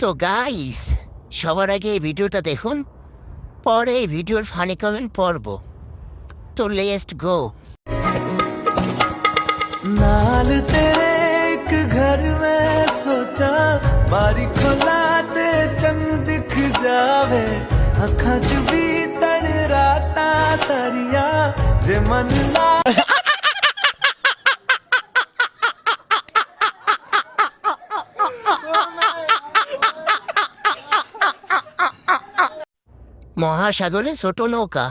তো গাইস, সবার আগে এই ভিডিওটা দেখুন, পরে এই ভিডিওর ফানি কমেন্ট পড়ব। তো লেটস গো। नाल तेरे एक घर में सोचा बारी खोला ते चंग दिख जावे अखा च भी तड़ राता सारिया जे मन ला মহাসাগরে ছোট নৌকা।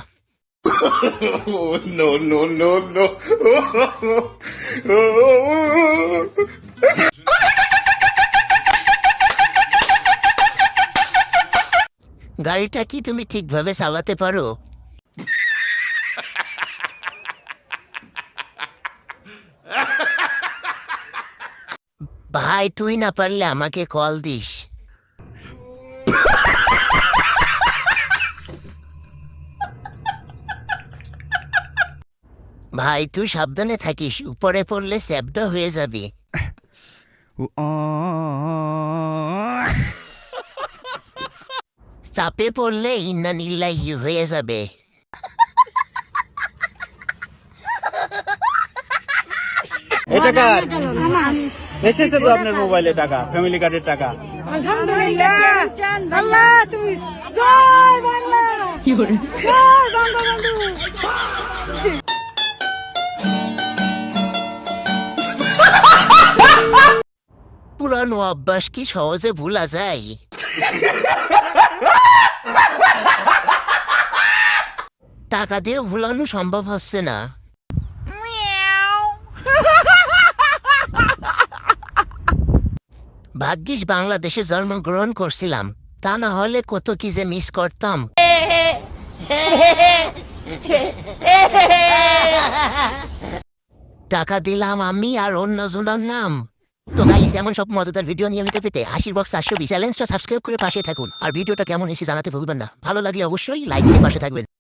No, no, no, no. গাড়িটা কি তুমি ঠিকভাবে চালাতে পারো? ভাই, তুই না পারলে আমাকে কল দিস। ভাই, তুই সাবধানে থাকিস, উপরে পড়লে চ্যাপ্টা হয়ে যাবে। চাপে পড়লে ইন্না নিল্লাহি হয়ে যাবে। এটা কার এসেছে তো আপনার মোবাইলে টাকা, ফ্যামিলি কার্ডের টাকা। আলহামদুলিল্লাহ। আল্লাহ তুমি জয় বাংলা। জয় বঙ্গবন্ধু। পুরানো অভ্যাস কি সহজে ভুলা যায়? টাকা দিয়ে ভুলানো সম্ভব হচ্ছে না। ভাগ্যিস বাংলাদেশে জন্মগ্রহণ করছিলাম, তা না হলে কত কি যে মিস করতাম। টাকা দিলাম আমি আর অন্যজনের নাম। তো গাইস, এমন সব মজাদার ভিডিও নিয়মিত পেতে হাসির বক্স 420 চ্যানেলটা সাবস্ক্রাইব করে পাশে থাকুন। আর ভিডিওটা কেমন এসে জানাতে ভুলবেন না। ভালো লাগলে অবশ্যই লাইক দিয়ে পাশে থাকবেন।